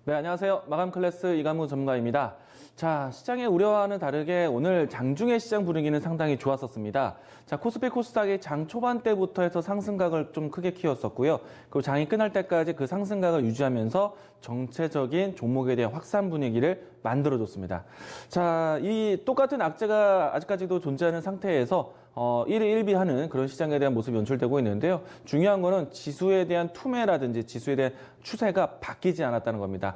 네, 안녕하세요. 마감 클래스 이감우 전문가입니다. 자, 시장의 우려와는 다르게 오늘 장중의 시장 분위기는 상당히 좋았었습니다. 자, 코스피 코스닥이 장 초반 때부터 해서 상승각을 좀 크게 키웠었고요. 그리고 장이 끝날 때까지 그 상승각을 유지하면서 정체적인 종목에 대한 확산 분위기를 만들어줬습니다. 자, 이 똑같은 악재가 아직까지도 존재하는 상태에서 1위 1비하는 그런 시장에 대한 모습이 연출되고 있는데요. 중요한 거는 지수에 대한 투매라든지 지수에 대한 추세가 바뀌지 않았다는 겁니다.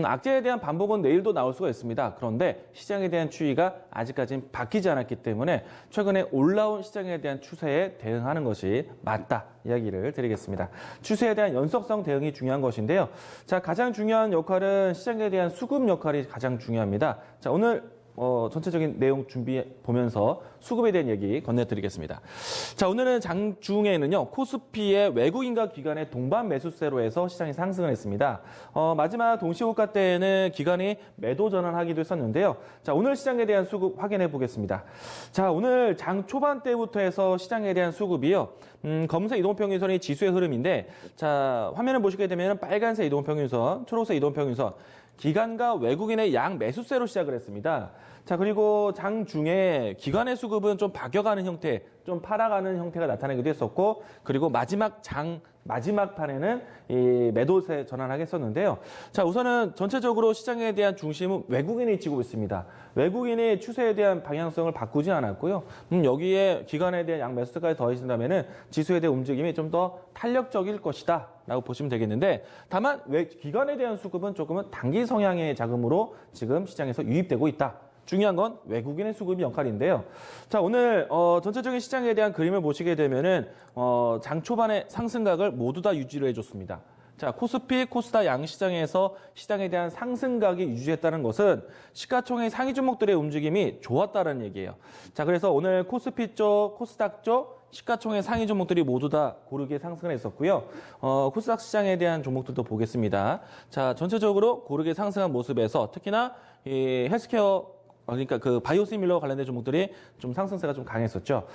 악재에 대한 반복은 내일도 나올 수가 있습니다. 그런데 시장에 대한 추이가 아직까지는 바뀌지 않았기 때문에 최근에 올라온 시장에 대한 추세에 대응하는 것이 맞다 이야기를 드리겠습니다. 추세에 대한 연속성 대응이 중요한 것인데요. 자, 가장 중요한 역할은 시장에 대한 수급 역할이 가장 중요합니다. 자, 오늘 전체적인 내용 준비해 보면서 수급에 대한 얘기 건네드리겠습니다. 자, 오늘은 장중에는요, 코스피의 외국인과 기관의 동반 매수세로 해서 시장이 상승을 했습니다. 마지막 동시호가 때에는 기관이 매도 전환하기도 했었는데요. 자, 오늘 시장에 대한 수급 확인해 보겠습니다. 자, 오늘 장 초반 때부터 해서 시장에 대한 수급이요. 검은색 이동평균선이 지수의 흐름인데, 자, 화면을 보시게 되면 빨간색 이동평균선, 초록색 이동평균선, 기관과 외국인의 양 매수세로 시작을 했습니다. 자, 그리고 장 중에 기관의 수급은 좀 박여가는 형태, 좀 팔아가는 형태가 나타나기도 했었고, 그리고 마지막 판에는 이 매도세 전환하겠었는데요. 자, 우선은 전체적으로 시장에 대한 중심은 외국인이 지고 있습니다. 외국인의 추세에 대한 방향성을 바꾸지 않았고요. 여기에 기관에 대한 양 매수세까지 더해진다면은 지수에 대한 움직임이 좀 더 탄력적일 것이다 라고 보시면 되겠는데, 다만 기관에 대한 수급은 조금은 단기 성향의 자금으로 지금 시장에서 유입되고 있다. 중요한 건 외국인의 수급이 역할인데요. 자, 오늘 전체적인 시장에 대한 그림을 보시게 되면은 장 초반의 상승각을 모두 다 유지를 해줬습니다. 자, 코스피, 코스닥 양시장에서 시장에 대한 상승각이 유지했다는 것은 시가총액 상위 종목들의 움직임이 좋았다는 얘기예요. 자, 그래서 오늘 코스피 쪽, 코스닥 쪽 시가총액 상위 종목들이 모두 다 고르게 상승을 했었고요. 코스닥 시장에 대한 종목들도 보겠습니다. 자, 전체적으로 고르게 상승한 모습에서 특히나 이 헬스케어 그러니까 그 바이오시밀러 관련된 종목들이 좀 상승세가 좀 강했었죠.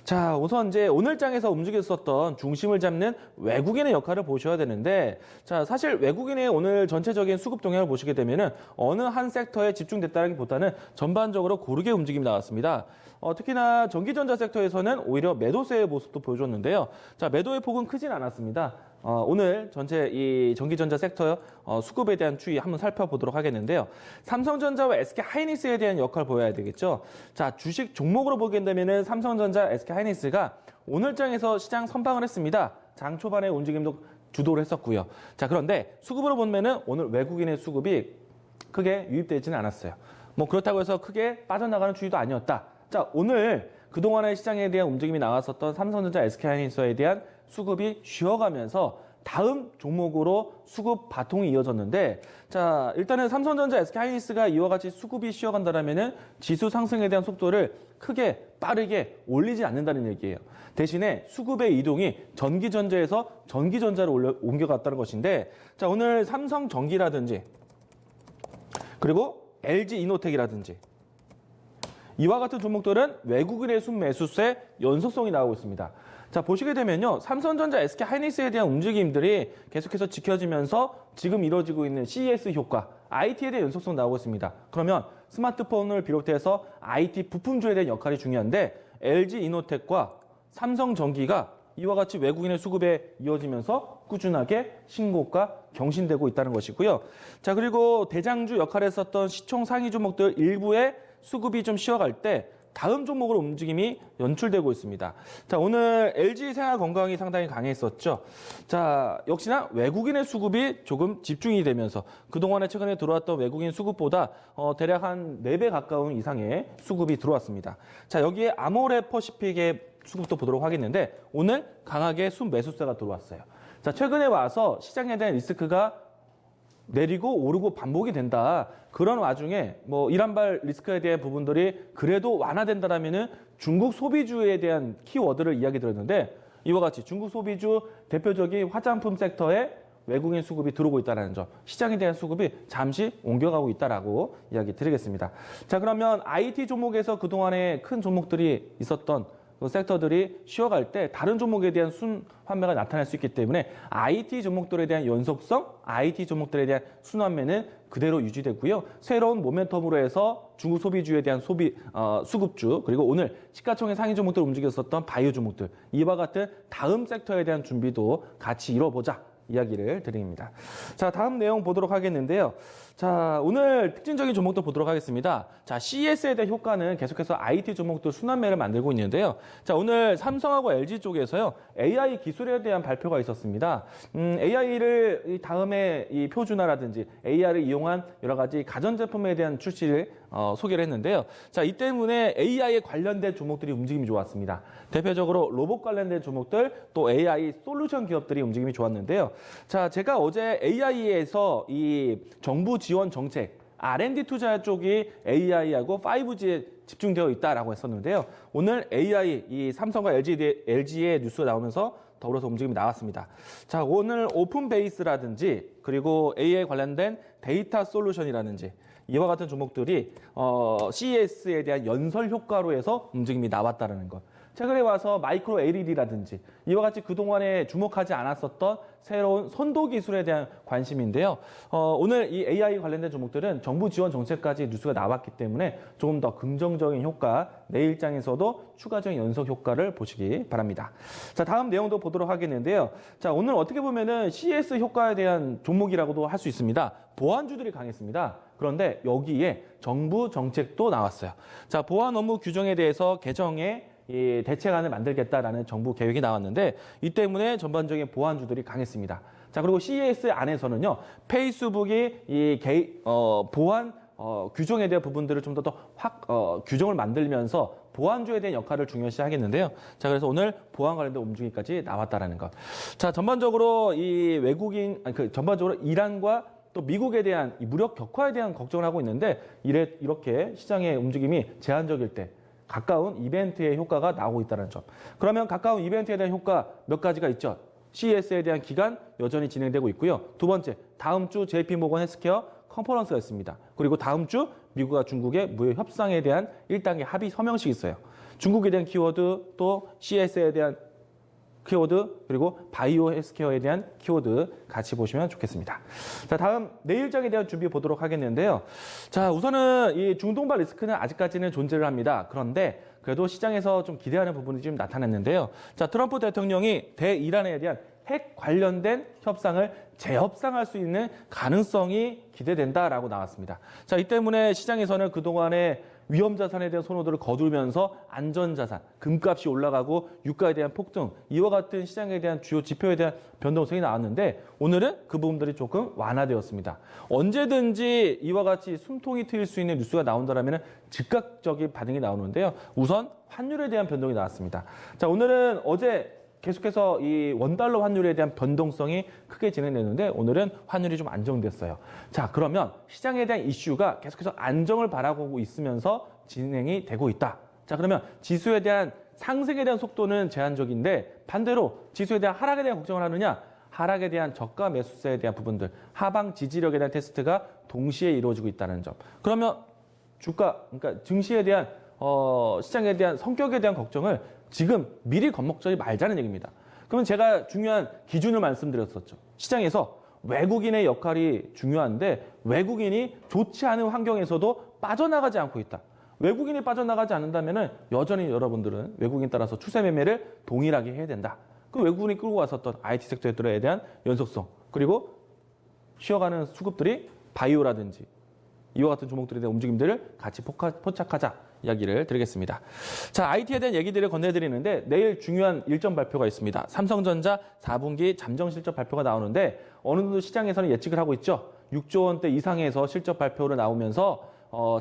자, 우선 이제 오늘 장에서 움직였었던 중심을 잡는 외국인의 역할을 보셔야 되는데, 자, 사실 외국인의 오늘 전체적인 수급 동향을 보시게 되면은 어느 한 섹터에 집중됐다기보다는 전반적으로 고르게 움직임이 나왔습니다. 특히나 전기전자 섹터에서는 오히려 매도세의 모습도 보여줬는데요. 자, 매도의 폭은 크진 않았습니다. 오늘 전체 이 전기전자 섹터 수급에 대한 추이 한번 살펴보도록 하겠는데요. 삼성전자와 SK하이닉스에 대한 역할을 보여야 되겠죠. 자, 주식 종목으로 보게 되면은 삼성전자, SK하이닉스가 오늘 장에서 시장 선방을 했습니다. 장 초반에 움직임도 주도를 했었고요. 자, 그런데 수급으로 보면은 오늘 외국인의 수급이 크게 유입되지는 않았어요. 뭐 그렇다고 해서 크게 빠져나가는 추이도 아니었다. 자, 오늘 그동안의 시장에 대한 움직임이 나왔었던 삼성전자, SK하이닉스에 대한 수급이 쉬어가면서 다음 종목으로 수급 바통이 이어졌는데, 자, 일단은 삼성전자, SK하이닉스가 이와 같이 수급이 쉬어간다면은 지수 상승에 대한 속도를 크게 빠르게 올리지 않는다는 얘기예요. 대신에 수급의 이동이 전기전자에서 전기전자로 옮겨갔다는 것인데, 자, 오늘 삼성전기라든지 그리고 LG이노텍이라든지 이와 같은 종목들은 외국인의 순매수세 연속성이 나오고 있습니다. 자, 보시게 되면요, 삼성전자, SK하이닉스에 대한 움직임들이 계속해서 지켜지면서 지금 이루어지고 있는 CES 효과, IT에 대한 연속성 나오고 있습니다. 그러면 스마트폰을 비롯해서 IT 부품주에 대한 역할이 중요한데, LG이노텍과 삼성전기가 이와 같이 외국인의 수급에 이어지면서 꾸준하게 신고가 경신되고 있다는 것이고요. 자, 그리고 대장주 역할을 했었던 시총 상위 종목들 일부의 수급이 좀 쉬어갈 때 다음 종목으로 움직임이 연출되고 있습니다. 자, 오늘 LG생활건강이 상당히 강했었죠. 자, 역시나 외국인의 수급이 조금 집중이 되면서 그동안에 최근에 들어왔던 외국인 수급보다 대략 한 4배 가까운 이상의 수급이 들어왔습니다. 자, 여기에 아모레퍼시픽의 수급도 보도록 하겠는데, 오늘 강하게 순매수세가 들어왔어요. 자, 최근에 와서 시장에 대한 리스크가 내리고 오르고 반복이 된다. 그런 와중에 뭐 이란발 리스크에 대한 부분들이 그래도 완화된다라면은 중국 소비주에 대한 키워드를 이야기 드렸는데, 이와 같이 중국 소비주 대표적인 화장품 섹터에 외국인 수급이 들어오고 있다는 점, 시장에 대한 수급이 잠시 옮겨가고 있다라고 이야기 드리겠습니다. 자, 그러면 IT 종목에서 그동안에 큰 종목들이 있었던 그 섹터들이 쉬어갈 때 다른 종목에 대한 순환매가 나타날 수 있기 때문에 IT 종목들에 대한 연속성, IT 종목들에 대한 순환매는 그대로 유지되고요. 새로운 모멘텀으로 해서 중국 소비주에 대한 수급주, 그리고 오늘 시가총액 상위 종목들 움직였었던 바이오 종목들, 이와 같은 다음 섹터에 대한 준비도 같이 이뤄보자. 이야기를 드립니다. 자, 다음 내용 보도록 하겠는데요. 자, 오늘 특징적인 종목도 보도록 하겠습니다. 자, CES에 대한 효과는 계속해서 IT 종목도 순환매를 만들고 있는데요. 자, 오늘 삼성하고 LG 쪽에서요, AI 기술에 대한 발표가 있었습니다. AI를 다음에 이 표준화라든지 AI를 이용한 여러 가지 가전제품에 대한 출시를 소개를 했는데요. 자, 이 때문에 AI에 관련된 종목들이 움직임이 좋았습니다. 대표적으로 로봇 관련된 종목들, 또 AI 솔루션 기업들이 움직임이 좋았는데요. 자, 제가 어제 AI에서 이 정부 지원 정책, R&D 투자 쪽이 AI하고 5G에 집중되어 있다라고 했었는데요. 오늘 AI, 이 삼성과 LG의 뉴스가 나오면서 더불어서 움직임이 나왔습니다. 자, 오늘 오픈 베이스라든지 그리고 AI 관련된 데이터 솔루션이라든지 이와 같은 종목들이 CES에 대한 연설 효과로 해서 움직임이 나왔다는 것. 최근에 와서 마이크로 LED라든지 이와 같이 그동안에 주목하지 않았었던 새로운 선도 기술에 대한 관심인데요. 오늘 이 AI 관련된 종목들은 정부 지원 정책까지 뉴스가 나왔기 때문에 조금 더 긍정적인 효과, 내일장에서도 추가적인 연속 효과를 보시기 바랍니다. 자, 다음 내용도 보도록 하겠는데요. 자, 오늘 어떻게 보면은 CES 효과에 대한 종목이라고도 할 수 있습니다. 보안주들이 강했습니다. 그런데 여기에 정부 정책도 나왔어요. 자, 보안 업무 규정에 대해서 개정에 이 대책안을 만들겠다라는 정부 계획이 나왔는데 이 때문에 전반적인 보안주들이 강했습니다. 자, 그리고 CES 안에서는요, 페이스북이 이 보안 규정에 대한 부분들을 좀 더 규정을 만들면서 보안주에 대한 역할을 중요시 하겠는데요. 자, 그래서 오늘 보안 관련된 움직임까지 나왔다라는 것. 자, 전반적으로 이 전반적으로 이란과 또 미국에 대한 이 무력 격화에 대한 걱정을 하고 있는데 이렇게 시장의 움직임이 제한적일 때 가까운 이벤트의 효과가 나오고 있다는 점. 그러면 가까운 이벤트에 대한 효과 몇 가지가 있죠. CES에 대한 기간 여전히 진행되고 있고요. 두 번째, 다음 주 JP모건 헬스케어 컨퍼런스가 있습니다. 그리고 다음 주 미국과 중국의 무역 협상에 대한 1단계 합의 서명식이 있어요. 중국에 대한 키워드, 또 CES에 대한 키워드, 그리고 바이오 헬스케어에 대한 키워드 같이 보시면 좋겠습니다. 자, 다음 내일장에 대한 준비 보도록 하겠는데요. 자, 우선은 이 중동발 리스크는 아직까지는 존재를 합니다. 그런데 그래도 시장에서 좀 기대하는 부분이 좀 나타났는데요. 자, 트럼프 대통령이 대이란에 대한 핵 관련된 협상을 재협상할 수 있는 가능성이 기대된다라고 나왔습니다. 자, 이 때문에 시장에서는 그동안에 위험 자산에 대한 선호도를 거두면서 안전 자산, 금값이 올라가고 유가에 대한 폭등, 이와 같은 시장에 대한 주요 지표에 대한 변동성이 나왔는데 오늘은 그 부분들이 조금 완화되었습니다. 언제든지 이와 같이 숨통이 트일 수 있는 뉴스가 나온다면 즉각적인 반응이 나오는데요. 우선 환율에 대한 변동이 나왔습니다. 자, 오늘은 어제 계속해서 이 원달러 환율에 대한 변동성이 크게 진행되는데 오늘은 환율이 좀 안정됐어요. 자, 그러면 시장에 대한 이슈가 계속해서 안정을 바라고 있으면서 진행이 되고 있다. 자, 그러면 지수에 대한 상승에 대한 속도는 제한적인데 반대로 지수에 대한 하락에 대한 걱정을 하느냐? 하락에 대한 저가 매수세에 대한 부분들, 하방 지지력에 대한 테스트가 동시에 이루어지고 있다는 점. 그러면 그러니까 증시에 대한 시장에 대한 성격에 대한 걱정을 지금 미리 겁먹지 말자는 얘기입니다. 그러면 제가 중요한 기준을 말씀드렸었죠. 시장에서 외국인의 역할이 중요한데 외국인이 좋지 않은 환경에서도 빠져나가지 않고 있다. 외국인이 빠져나가지 않는다면 여전히 여러분들은 외국인 따라서 추세 매매를 동일하게 해야 된다. 그 외국인이 끌고 왔었던 IT 섹터에 대한 연속성, 그리고 쉬어가는 수급들이 바이오라든지 이와 같은 종목들에 대한 움직임들을 같이 포착하자 이야기를 드리겠습니다. 자, IT에 대한 얘기들을 건네드리는데 내일 중요한 일정 발표가 있습니다. 삼성전자 4분기 잠정 실적 발표가 나오는데 어느 정도 시장에서는 예측을 하고 있죠. 6조 원대 이상에서 실적 발표로 나오면서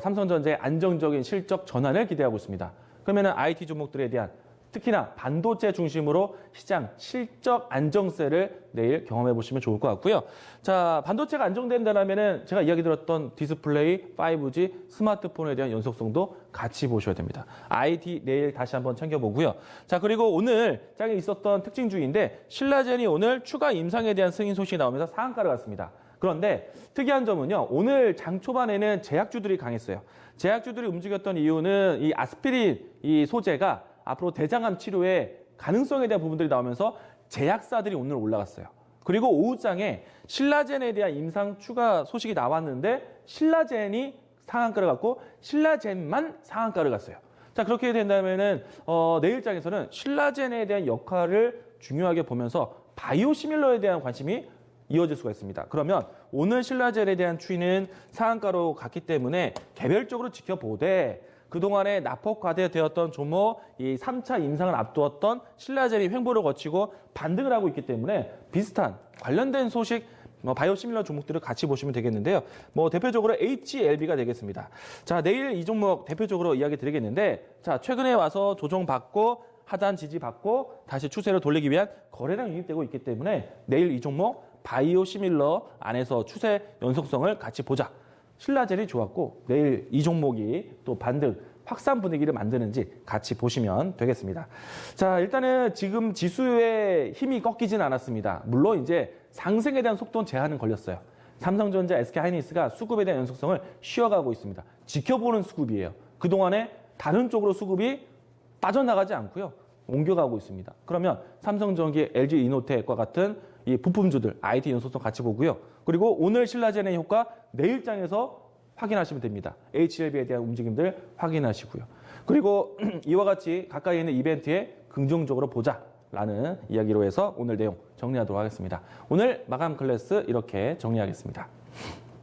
삼성전자의 안정적인 실적 전환을 기대하고 있습니다. 그러면 IT 종목들에 대한 특히나 반도체 중심으로 시장 실적 안정세를 내일 경험해 보시면 좋을 것 같고요. 자, 반도체가 안정된다면 제가 이야기 드렸던 디스플레이, 5G, 스마트폰에 대한 연속성도 같이 보셔야 됩니다. IT 내일 다시 한번 챙겨보고요. 자, 그리고 오늘 장에 있었던 특징주인데 신라젠이 오늘 추가 임상에 대한 승인 소식이 나오면서 상한가를 갔습니다. 그런데 특이한 점은요, 오늘 장 초반에는 제약주들이 강했어요. 제약주들이 움직였던 이유는 이 아스피린 이 소재가 앞으로 대장암 치료의 가능성에 대한 부분들이 나오면서 제약사들이 오늘 올라갔어요. 그리고 오후장에 신라젠에 대한 임상 추가 소식이 나왔는데 신라젠이 상한가를 갔고 신라젠만 상한가를 갔어요. 자, 그렇게 된다면은 내일장에서는 신라젠에 대한 역할을 중요하게 보면서 바이오시밀러에 대한 관심이 이어질 수가 있습니다. 그러면 오늘 신라젠에 대한 추이는 상한가로 갔기 때문에 개별적으로 지켜보되 그동안에 낙폭 과대되었던 종목, 이 3차 임상을 앞두었던 신라젠이 횡보를 거치고 반등을 하고 있기 때문에 비슷한 관련된 소식 바이오시밀러 종목들을 같이 보시면 되겠는데요. 대표적으로 HLB가 되겠습니다. 자, 내일 이 종목 대표적으로 이야기 드리겠는데, 자, 최근에 와서 조정받고 하단 지지받고 다시 추세를 돌리기 위한 거래량 유입되고 있기 때문에 내일 이 종목 바이오시밀러 안에서 추세 연속성을 같이 보자. 신라젠이 좋았고 내일 이 종목이 또 반등 확산 분위기를 만드는지 같이 보시면 되겠습니다. 자, 일단은 지금 지수의 힘이 꺾이진 않았습니다. 물론 이제 상승에 대한 속도는 제한은 걸렸어요. 삼성전자, SK하이닉스가 수급에 대한 연속성을 쉬어가고 있습니다. 지켜보는 수급이에요. 그동안에 다른 쪽으로 수급이 빠져나가지 않고요. 옮겨가고 있습니다. 그러면 삼성전기, LG이노텍과 같은 이 부품주들, IT 연속성 같이 보고요. 그리고 오늘 신라젠의 효과 내일장에서 확인하시면 됩니다. HLB에 대한 움직임들 확인하시고요. 그리고 이와 같이 가까이 있는 이벤트에 긍정적으로 보자라는 이야기로 해서 오늘 내용 정리하도록 하겠습니다. 오늘 마감 클래스 이렇게 정리하겠습니다.